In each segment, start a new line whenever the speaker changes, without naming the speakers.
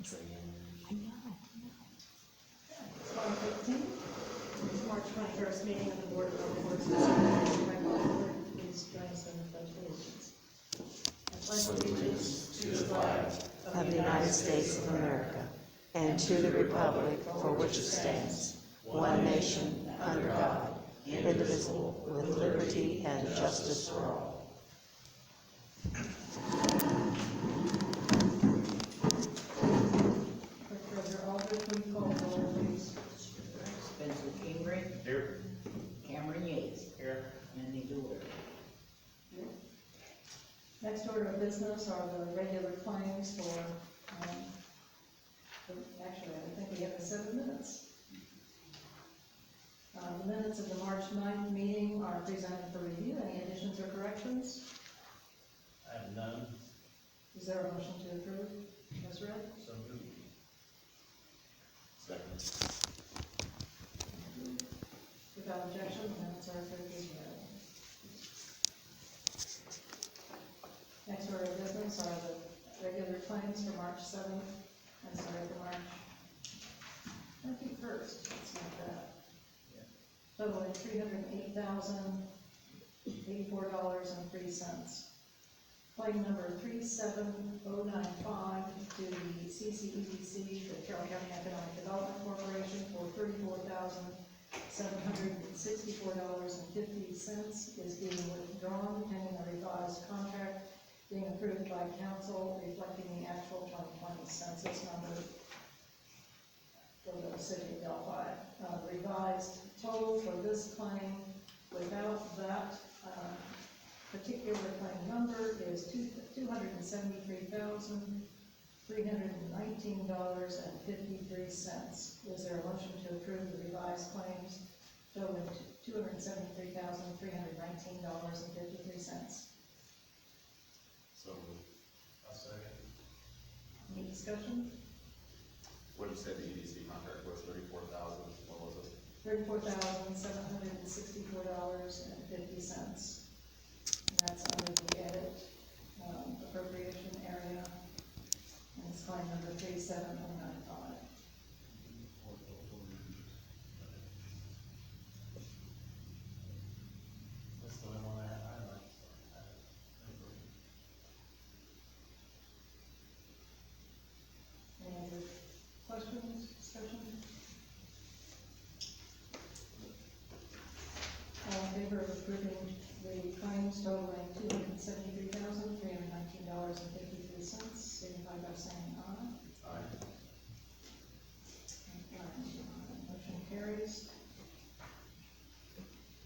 It's
I know.
1:15. It's March 21st meeting of the Board of Works. Please join us in the pledge of allegiance. I pledge allegiance to the flag
Of the United States of America, and to the republic for which it stands, one nation, under God, indivisible, with liberty and justice for all.
Clerk Treasurer Aldridge, will you call the roll, please?
Spencer Kingery.
Here.
Cameron Yates.
Here.
Mindy Dooley.
Next order of business are the regular claims for, actually, I think we have 7 minutes. The minutes of the March 9th meeting are presented for review. Any additions or corrections?
I have none.
Is there a motion to approve as read?
So moved. Second.
Without objection, the minutes are approved as read. Next order of business are the regular claims for March 7th, for March 21st, it's not bad. Totaling $308,084.03. Claim number 37095 to the CCEDC, the Carroll County Economic Development Corporation, for $34,764.50 is being withdrawn pending a revised contract being approved by council reflecting the actual 2020 census number for the city of Delphi. Revised total for this claim without that particular claim number is $273,319.53. Is there a motion to approve the revised claims totaling $273,319.53?
So moved. I'll second.
Any discussion?
What did you say the EDC contract was, 34,000, what was it?
$34,764.50. And that's under the edit appropriation area. And it's claim number 37095.
That's the only one I like.
Any other questions, discussion? All in favor of approving the claims totaling $273,319.53, signify by saying aye.
Aye.
Motion carries.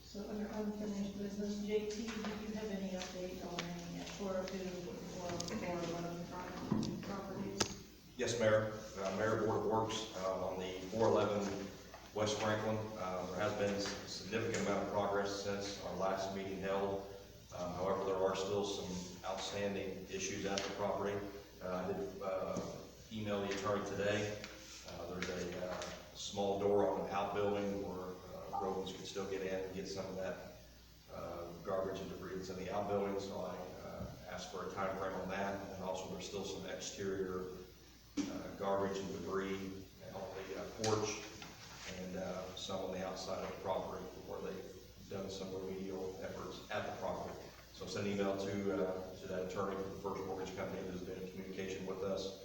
So under unfinished business, JT, do you have any update on any 402 or 411 properties?
Yes, Mayor. Mayor Board of Works on the 411 West Franklin. There has been a significant amount of progress since our last meeting held. However, there are still some outstanding issues at the property. I did email the attorney today. There's a small door on an outbuilding where rodents can still get in and get some of that garbage and debris that's in the outbuilding. So I asked for a time frame on that. And also there's still some exterior garbage and debris on the porch and some on the outside of the property where they've done some remedial efforts at the property. So I sent an email to that attorney for the First Mortgage Company who's been in communication with us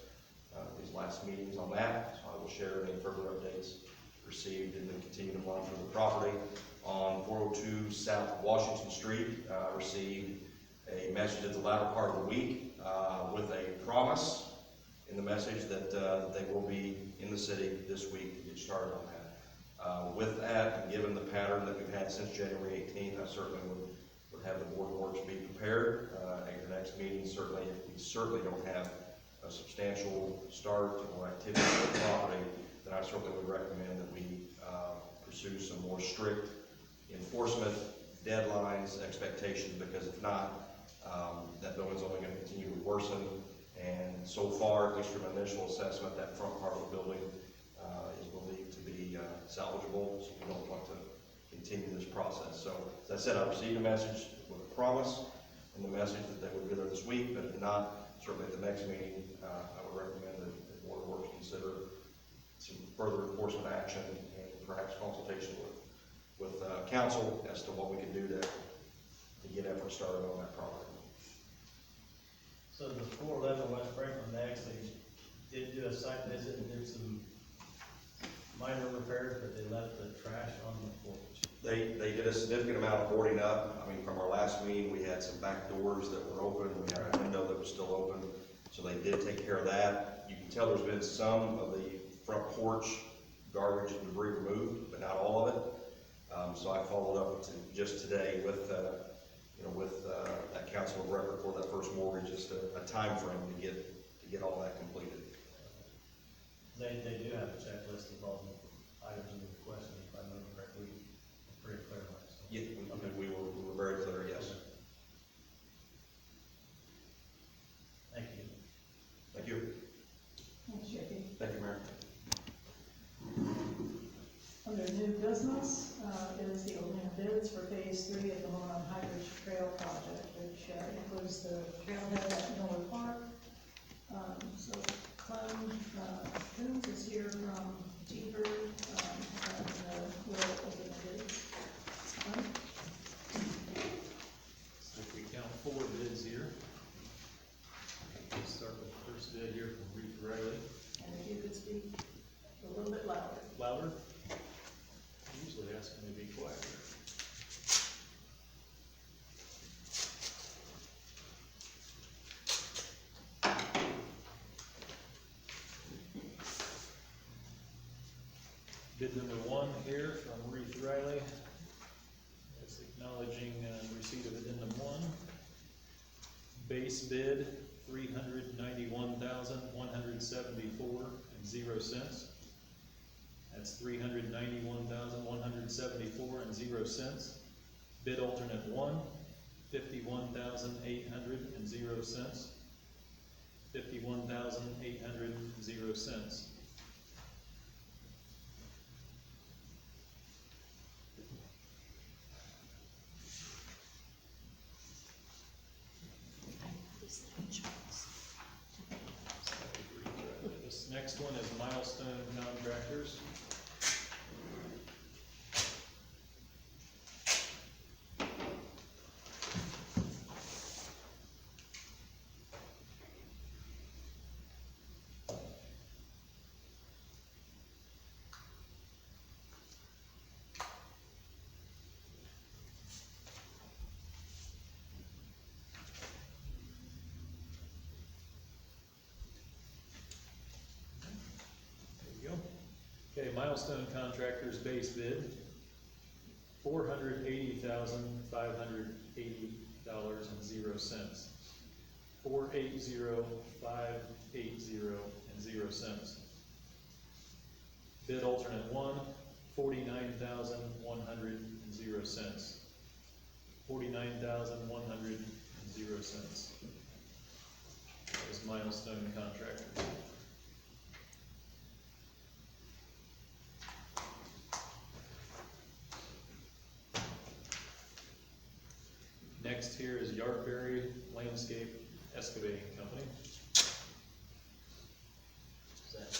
these last meetings on that. So I will share any further updates received and then continue to monitor the property. On 402 South Washington Street, received a message at the latter part of the week with a promise in the message that they will be in the city this week to get started on that. With that, and given the pattern that we've had since January 18th, I certainly would have the Board of Works be prepared at your next meeting. Certainly, if we certainly don't have a substantial start or activity on the property, then I certainly would recommend that we pursue some more strict enforcement deadlines, expectations, because if not, that building's only going to continue to worsen. And so far, at least from initial assessment, that front part of the building is believed to be salvageable, so we don't want to continue this process. So, as I said, I received a message with a promise and the message that they would be there this week, but if not, certainly at the next meeting, I would recommend that Board of Works consider some further enforcement action and perhaps consultation with council as to what we can do to get efforts started on that property.
So the 411 West Franklin, they actually did do a site visit and did some minor repairs, but they left the trash on the porch.
They did a significant amount of boarding up. I mean, from our last meeting, we had some back doors that were open, we had a window that was still open, so they did take care of that. You can tell there's been some of the front porch garbage and debris removed, but not all of it. So I followed up just today with, that council of record for that first mortgage, just a time frame to get all that completed.
They do have a checklist of all the items in the question, if I remember correctly, pretty clear on it. So.
Yeah, we were very clear, yes.
Thank you.
Thank you.
Thanks, J.P.
Thank you, Mayor.
Under new business, is the opening of bids for phase 3 of the Monarch Trail project, which includes the trailhead at Miller Park. So Clem Coons is here from T-Bird, and we'll open the bids. Clem?
So if we count 4 bids here, we'll start with the first bid here from Ruth Riley.
And if you could speak a little bit louder.
Louder? Usually asking me to be quieter. Bid number 1 here from Ruth Riley. It's acknowledging receipt of addendum 1. Base bid, $391,174.00. That's $391,174.00. Bid alternate 1, $51,800.00. $51,800.00. This next one is Milestone Contractors. Okay, Milestone Contractors base bid, $480,580.00. $480,580.00. Bid alternate 1, $49,100.00. $49,100.00. That is Milestone Contractors. Next here is Yardberry Landscape Excavating Company.
Is that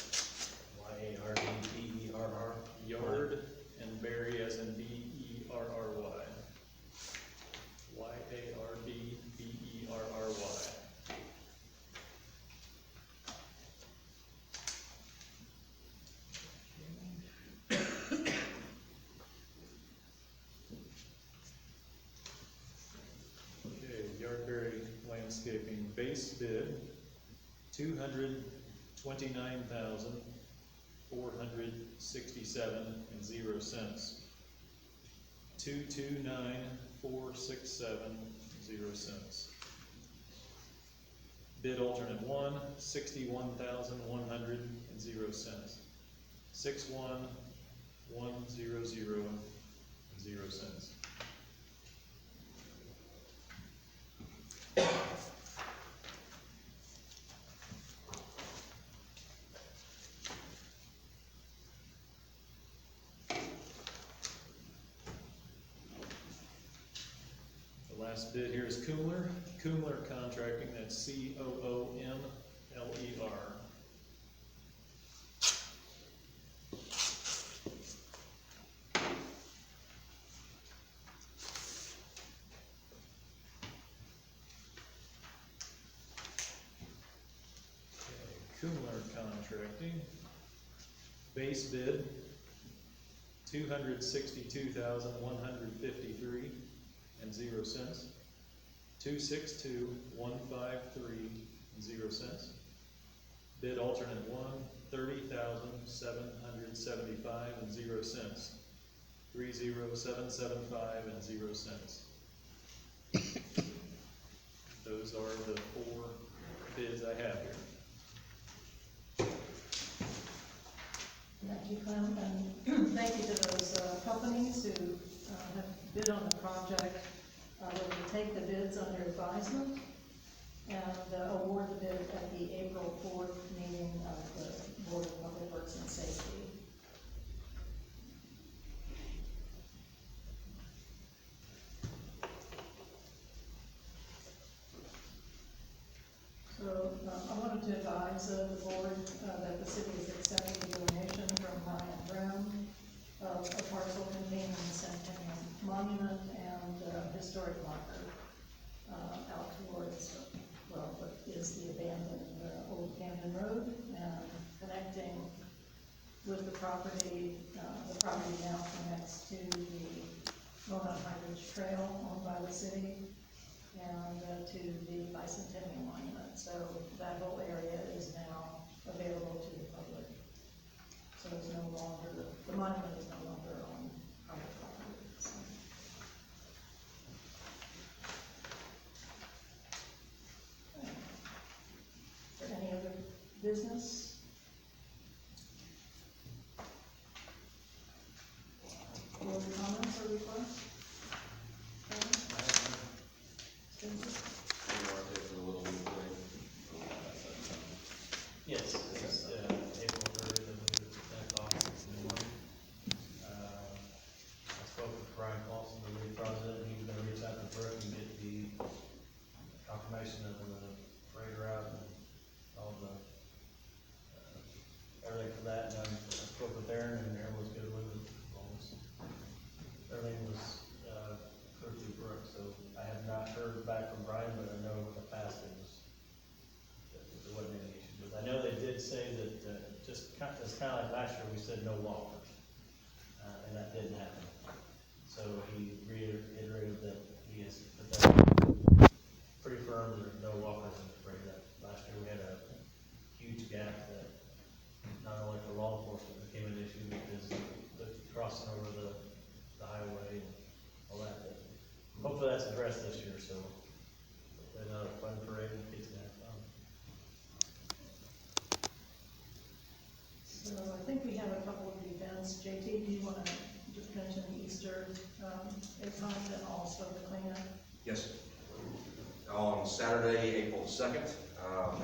Y-A-R-D-B-E-R-R?
Yard and Berry as in B-E-R-R-Y. Y-A-R-D-B-E-R-R-Y. Yardberry Landscaping base bid, $229,467.00. $229,467.00. Bid alternate 1, $61,100.00. $61,100.00. The last bid here is Coomler Contracting, that's C-O-O-M-L-E-R. Kumler Contracting, base bid, $262,153.00. 262,153.00. Bid alternate one, $30,775.00. 30775.00. Those are the four bids I have here.
Thank you, Clem, and thank you to those companies who have bid on the project. We'll take the bids under advisement and award the bid at the April 4th meeting of the Board of Public Works and Safety. So I wanted to advise the board that the city is accepting a donation from Ryan Brown of a parcel containing the Centennial Monument and historic marker out towards, well, what is the abandoned Old Camden Road, and connecting with the property now connects to the Monarch Trail owned by the city, and to the Bicentennial Monument. So that whole area is now available to the public. So it's no longer, the monument is no longer on private property. So. Okay. Is there any other business? Board comments or requests?
Yes, it's, April 30th, I believe it's 10 o'clock in the morning. I spoke with Brian Paulson, the lead president, he's gonna reach out to Brooke and get the confirmation of the parade route and all the, everything for that, and I spoke with Aaron, and Aaron was good with it, everything was, approved through Brooke, so I have not heard back from Brian, but I know in the past it was, there wasn't any issue. But I know they did say that, it's kind of like last year, we said no walkers, and that didn't happen. So he reiterated that he has put that pretty firm, there are no walkers in the parade. Last year, we had a huge gap that, not only for law enforcement, became an issue because the crossing over the highway and all that, but hopefully that's addressed this year, so another fun parade and kids can have fun.
So I think we have a couple of events. JT, do you want to just mention Easter egg hunt and also the cleanup?
Yes. On Saturday, April 2nd,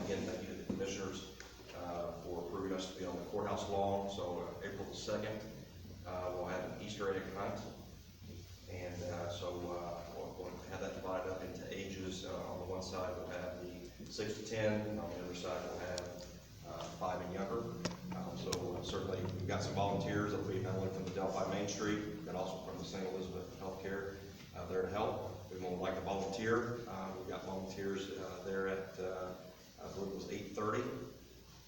again, thank you to the commissioners for approving us to be on the courthouse lawn. So April 2nd, we'll have an Easter egg hunt. And so we'll have that divided up into ages. On the one side, we'll have the 6 to 10, and on the other side, we'll have 5 and younger. So certainly, we've got some volunteers that will be not only from the Delphi Main Street, but also from the St. Elizabeth Healthcare there to help. We would like to volunteer. We've got volunteers there at, I believe it was 8:30,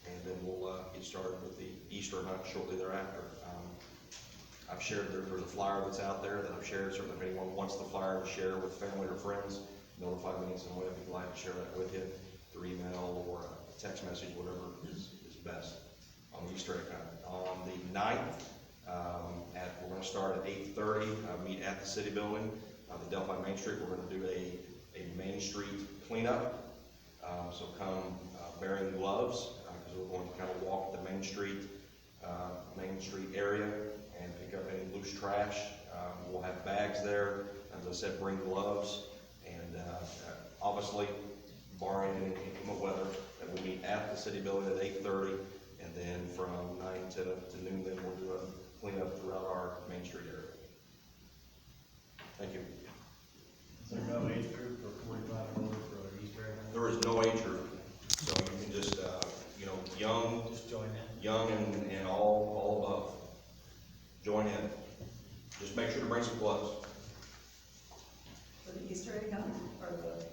and then we'll get started with the Easter hunt shortly thereafter. I've shared, there's a flyer that's out there that I've shared. Certainly, if anyone wants the flyer to share with family or friends, notify me in some way. I'd be glad to share that with you through email or a text message, whatever is best on the Easter egg hunt. On the 9th, we're going to start at 8:30, meet at the city building, the Delphi Main Street. We're going to do a Main Street cleanup. So come bearing gloves, because we're going to kind of walk the Main Street area and pick up any loose trash. We'll have bags there. As I said, bring gloves. And obviously, barring any inclement weather, that we'll meet at the city building at 8:30. And then from 9 to noon, then we'll do a cleanup throughout our Main Street area. Thank you.
Is there no age group for 45 and older for an Easter egg hunt?
There is no age group, so you can just, young,
Just join in.
young and all above. Join in. Just make sure to bring some gloves.
For the Easter egg hunt or the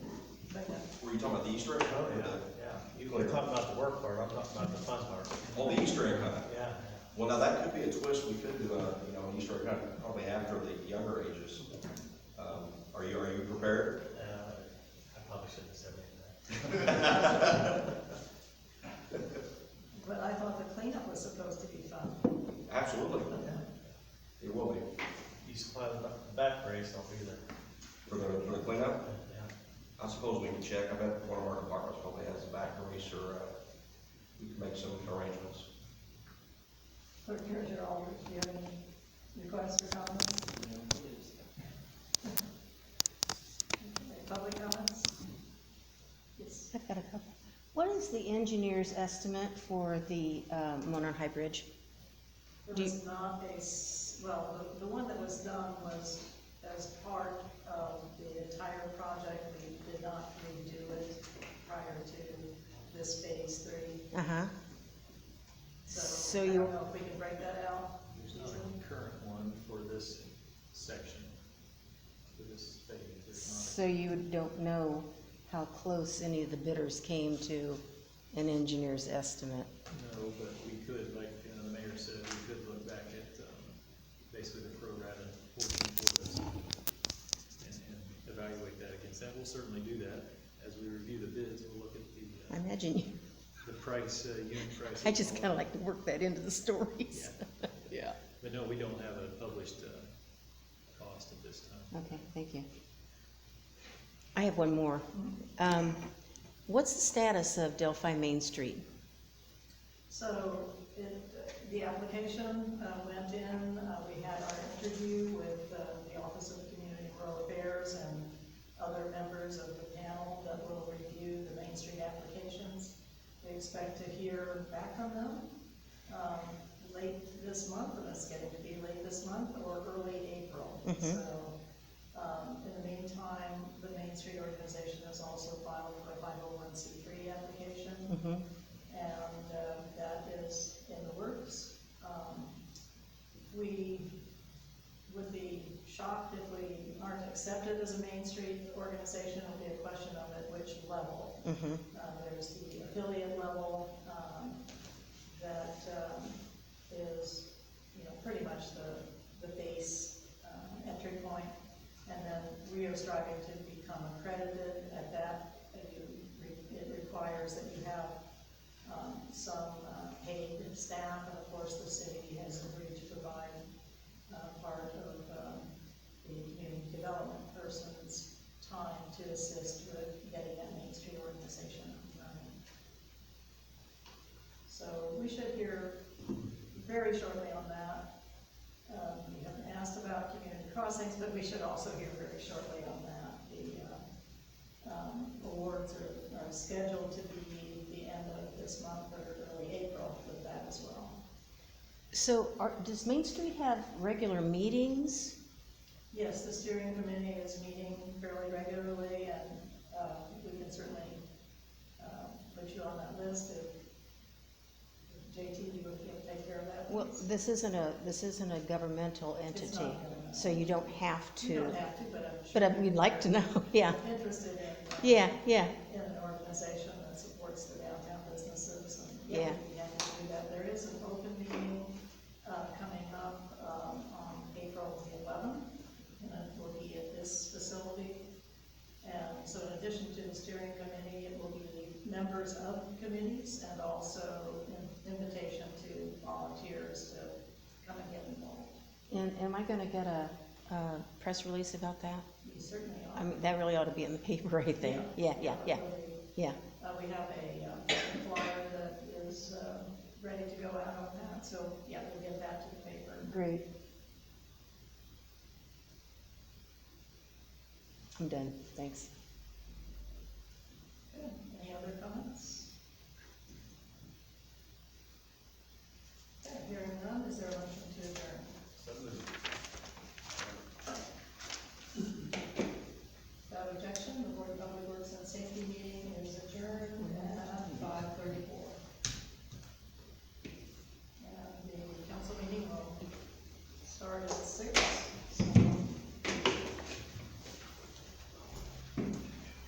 cleanup?
Were you talking about the Easter egg?
Oh, yeah,
Or the-
yeah. You were talking about the work part, I'm talking about the fun part.
On the Easter egg hunt,
Yeah,
well, now that could be a twist, we could do a, an Easter egg hunt, probably after the younger ages. Are you prepared?
I probably shouldn't have said anything.
But I thought the cleanup was supposed to be fun.
Absolutely. It will be.
You supply the back race, I'll be there.
For the cleanup,
Yeah.
I suppose we can check, I bet one of our departments probably has a back race, or, we can make some arrangements.
Clerk Treasurer Aldridge, do you have any requests or comments? Any public comments? Yes.
I've got a couple. What is the engineer's estimate for the Monarch High Bridge?
It
Do you-
was not well, the one that was done was as part of the entire project. We did not redo it prior to this phase 3.
Uh-huh.
So
So
I
you-
don't know if we can break that out.
There's not a current one for this section, for this phase. There's
So you don't know how close any of the bidders came to an engineer's estimate?
not, no, but we could, like, the mayor said, we could look back at, basically the pro rata portion for this and evaluate that against that. We'll certainly do that. As we review the bids, we'll look at
I imagine you,
the price, unit price.
I just kind of like to work that into the stories. Yeah.
But no, we don't have a published, cost at this time.
Okay, thank you. I have one more. What's the status of Delphi Main Street?
So the application went in, we had our interview with the Office of Community and Rural Affairs and other members of the panel that will review the Main Street applications. We expect to hear back from them late this month, and it's getting to be late this month, or early April.
Mhm.
So in the meantime, the Main Street organization has also filed for a 501c3 application.
Mm-hmm.
And that is in the works. We would be shocked if we aren't accepted as a Main Street organization. It'll be a question of at which level.
Mm-hmm.
There's the affiliate level that is, pretty much the base entry point. And then we are striving to become accredited at that. It requires that you have some paid staff, and of course the city has agreed to provide part of the community development person's time to assist with getting that Main Street organization up and running. So we should hear very shortly on that. We haven't asked about community crossings, but we should also hear very shortly on that. The awards are scheduled to be the end of this month or early April with that as well.
So does Main Street have regular meetings?
Yes, the steering committee is meeting fairly regularly, and we can certainly put you on that list if JT, you would take care of that.
Well,
please.
this isn't a governmental entity,
It's not governmental.
so you don't have to.
You don't have to, but I'm sure.
We'd like to know, yeah.
Interested in.
Yeah.
In an organization that supports the downtown businesses, and
Yeah.
we have to do that. There is an open meeting coming up on April the 11th, and it will be at this facility. And so in addition to the steering committee, it will be members of committees and also an invitation to volunteers to come and get involved.
And am I gonna get a press release about that?
You certainly are.
I mean, that really ought to be in the paper, I think. Yeah.
Really,
Yeah.
we have a flyer that is ready to go out on that, so yeah, we'll get that to the paper.
Great. I'm done, thanks.